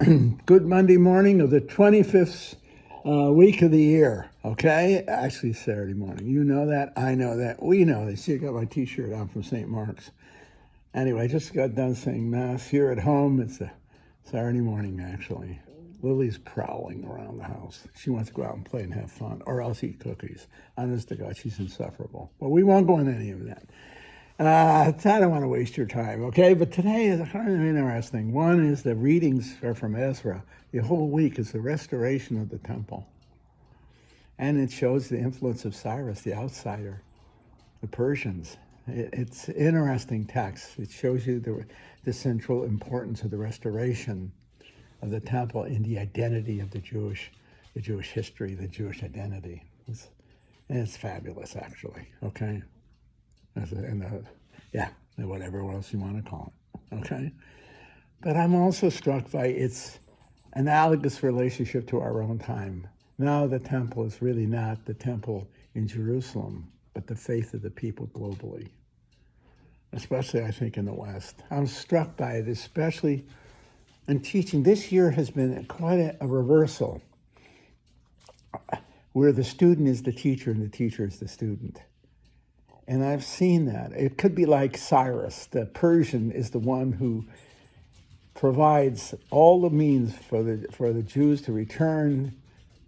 Good Monday morning of the 25th week of the year, okay? Actually, Saturday morning. You know that. I know that. We know this. See, I got my t-shirt on from St. Mark's. Anyway, I just got done saying Mass here at home. It's a Saturday morning, actually. Lily's prowling around the house. She wants to go out and play and have fun, or else eat cookies. Honest to God, she's insufferable. But we won't go into any of that. I don't want to waste your time, okay? But today is kind of interesting. One is the readings are from Ezra. The whole week is the restoration of the temple. And it shows the influence of Cyrus, the outsider, the Persians. It's an interesting text. It shows you the central importance of the restoration of the temple in the identity of the Jewish history, the Jewish identity. It's fabulous, actually, okay? Whatever else you want to call it, okay? But I'm also struck by its analogous relationship to our own time. Now the temple is really not the temple in Jerusalem, but the faith of the people globally, especially, I think, in the West. I'm struck by it, especially in teaching. This year has been quite a reversal, where the student is the teacher and the teacher is the student. And I've seen that. It could be like Cyrus. The Persian is the one who provides all the means for the Jews to return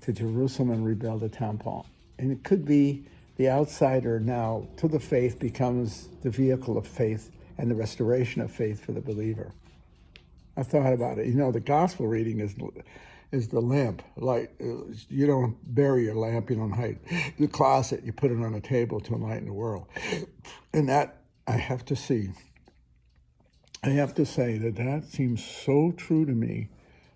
to Jerusalem and rebuild the temple. And it could be the outsider now to the faith becomes the vehicle of faith and the restoration of faith for the believer. I thought about it. You know, the gospel reading is the lamp. Like, you don't bury your lamp, you don't hide the closet, you put it on a table to enlighten the world. And that, I have to say that seems so true to me.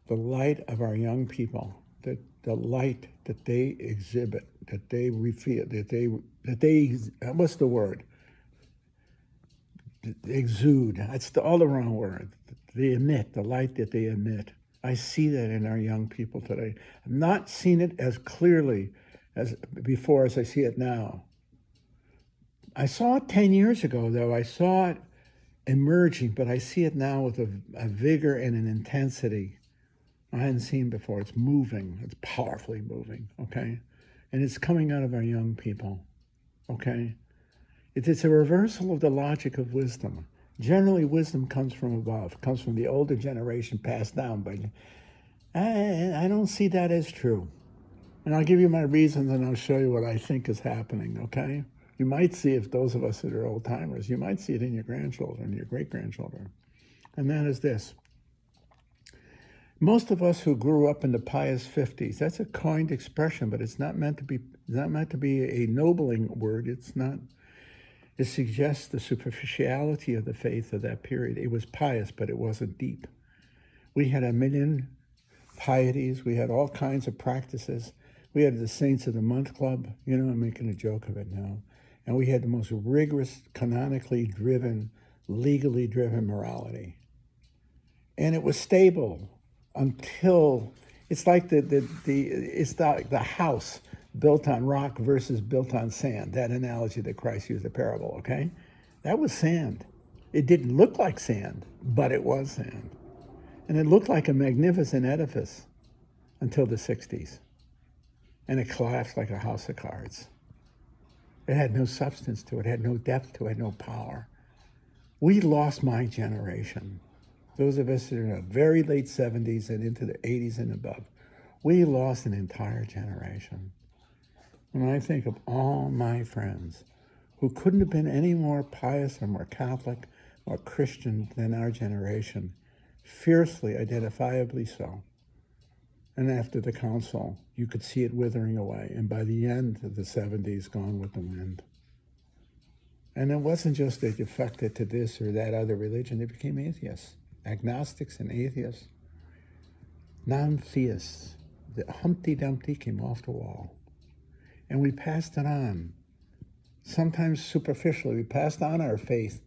The light of our young people, the light that they exhibit, that they reveal, that they what's the word? Exude. That's all the wrong word. They emit, the light that they emit. I see that in our young people today. I've not seen it as clearly as before as I see it now. I saw it 10 years ago, though. I saw it emerging, but I see it now with a vigor and an intensity I hadn't seen before. It's moving. It's powerfully moving, okay? And it's coming out of our young people, okay? It's a reversal of the logic of wisdom. Generally, wisdom comes from above, comes from the older generation passed down. But I don't see that as true. And I'll give you my reasons and I'll show you what I think is happening, okay? You might see, if those of us that are old timers, you might see it in your grandchildren, your great-grandchildren. And that is this. Most of us who grew up in the pious 50s, that's a coined expression, but it's not meant to be a ennobling word. It's not. It suggests the superficiality of the faith of that period. It was pious, but it wasn't deep. We had a million pieties. We had all kinds of practices. We had the Saints of the Month Club. You know, I'm making a joke of it now. And we had the most rigorous, canonically driven, legally driven morality. And it was stable until it's like the house built on rock versus built on sand. That analogy that Christ used, the parable, okay? That was sand. It didn't look like sand, but it was sand. And it looked like a magnificent edifice until the 60s. And it collapsed like a house of cards. It had no substance to it, had no depth to it, had no power. We lost my generation. Those of us that are in the very late 70s and into the 80s and above, we lost an entire generation. When I think of all my friends who couldn't have been any more pious or more Catholic or Christian than our generation, fiercely, identifiably so. And after the council, you could see it withering away. And by the end of the 70s, gone with the wind. And it wasn't just they defected to this or that other religion, they became atheists, agnostics and atheists, non-theists. The Humpty Dumpty came off the wall. And we passed it on, sometimes superficially. We passed on our faith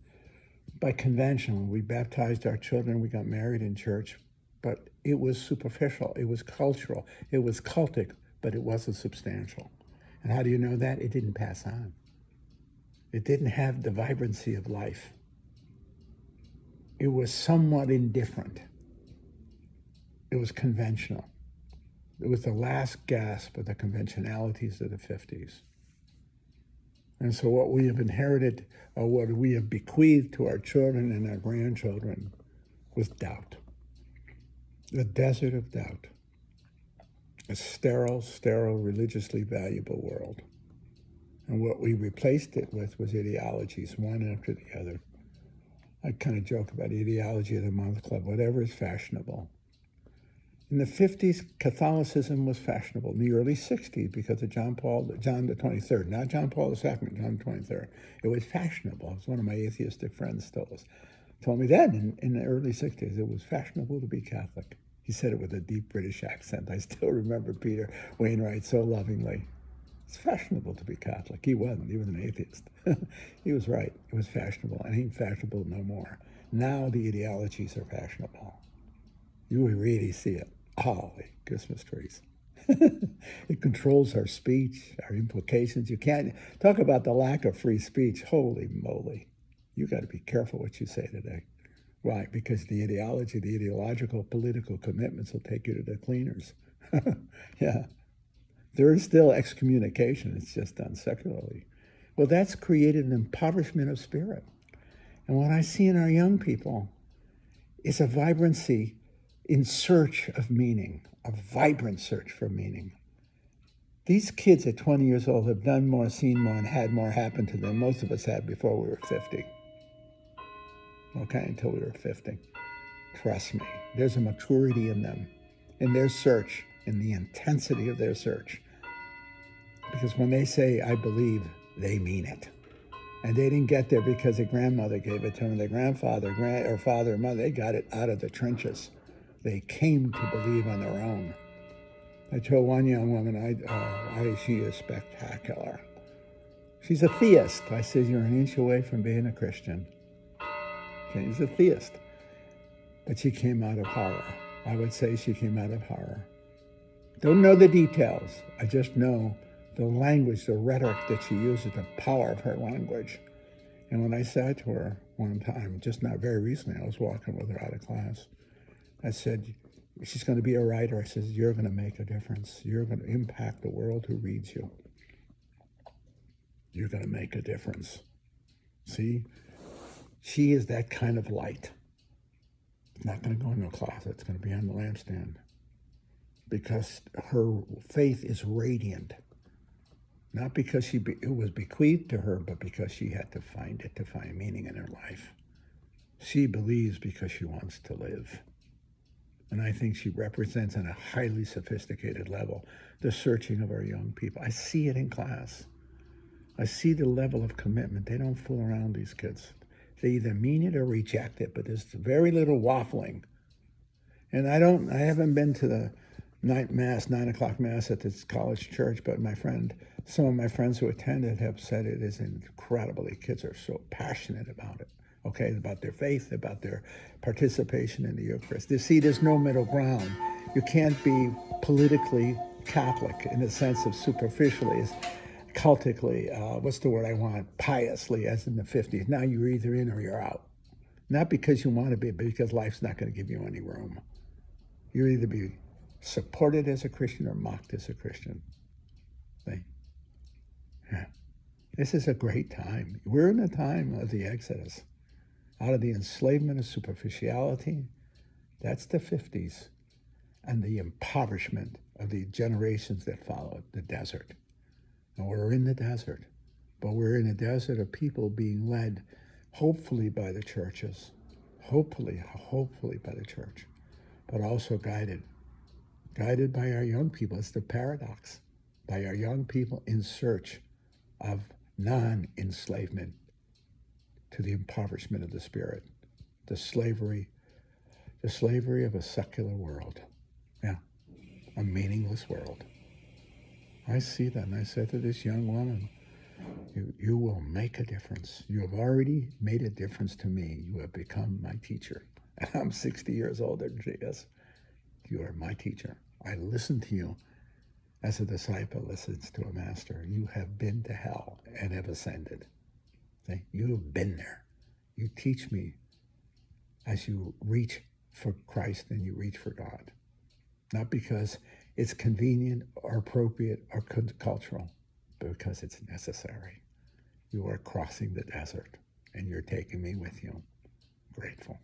by convention. We baptized our children, we got married in church, but it was superficial, it was cultural, it was cultic, but it wasn't substantial. And how do you know that? It didn't pass on. It didn't have the vibrancy of life. It was somewhat indifferent. It was conventional. It was the last gasp of the conventionalities of the 50s. And so what we have inherited, or what we have bequeathed to our children and our grandchildren, was doubt. The desert of doubt. A sterile, religiously valuable world. And what we replaced it with was ideologies, one after the other. I kind of joke about ideology of the month club, whatever is fashionable. In the 50s, Catholicism was fashionable. In the early 60s, because of John the 23rd, not John Paul II, John the 23rd. It was fashionable. As one of my atheistic friends told me that in the early 60s, it was fashionable to be Catholic. He said it with a deep British accent. I still remember Peter Wainwright so lovingly. It's fashionable to be Catholic. He wasn't. He was an atheist. He was right. It was fashionable. And ain't fashionable no more. Now the ideologies are fashionable. You will really see it. Holy Christmas trees. It controls our speech, our implications. You can't talk about the lack of free speech. Holy moly. You got to be careful what you say today. Why? Because the ideology, the ideological, political commitments will take you to the cleaners. Yeah. There is still excommunication. It's just done secularly. Well, that's created an impoverishment of spirit. And what I see in our young people is a vibrancy in search of meaning, a vibrant search for meaning. These kids at 20 years old have done more, seen more, and had more happen to them than most of us had before we were 50. Okay, until we were 50. Trust me, there's a maturity in them, in their search, in the intensity of their search. Because when they say, I believe, they mean it. And they didn't get there because their grandmother gave it to them, their grandfather, or father, or mother, they got it out of the trenches. They came to believe on their own. I told one young woman, she is spectacular. She's a theist. I said, you're an inch away from being a Christian. Okay, she's a theist. But she came out of horror. I would say she came out of horror. Don't know the details. I just know the language, the rhetoric that she uses, the power of her language. And when I said to her one time, just not very recently, I was walking with her out of class, I said, she's going to be a writer. I said, you're going to make a difference. You're going to impact the world who reads you. You're going to make a difference. See? She is that kind of light. It's not going to go in a closet. It's going to be on the lampstand. Because her faith is radiant. Not because it was bequeathed to her, but because she had to find it, to find meaning in her life. She believes because she wants to live. And I think she represents on a highly sophisticated level the searching of our young people. I see it in class. I see the level of commitment. They don't fool around, these kids. They either mean it or reject it, but there's very little waffling. And I haven't been to the night mass, 9 o'clock mass at this college church, but some of my friends who attended have said it is incredible. The kids are so passionate about it, okay, about their faith, about their participation in the Eucharist. See, there's no middle ground. You can't be politically Catholic in the sense of superficially, cultically, piously, as in the 50s. Now you're either in or you're out. Not because you want to be, but because life's not going to give you any room. You either be supported as a Christian or mocked as a Christian. See? Yeah. This is a great time. We're in a time of the Exodus. Out of the enslavement of superficiality, that's the 50s, and the impoverishment of the generations that followed, the desert. And we're in the desert, but we're in a desert of people being led, hopefully by the churches, hopefully by the church, but also guided by our young people. It's the paradox, by our young people in search of non-enslavement to the impoverishment of the spirit, the slavery of a secular world. Yeah, a meaningless world. I see that, and I said to this young woman, you will make a difference. You have already made a difference to me. You have become my teacher. And I'm 60 years older than she is. You are my teacher. I listen to you as a disciple listens to a master. You have been to hell and have ascended. See? You have been there. You teach me as you reach for Christ and you reach for God. not because it's convenient or appropriate or cultural, but because it's necessary. You are crossing the desert, and you're taking me with you. Grateful.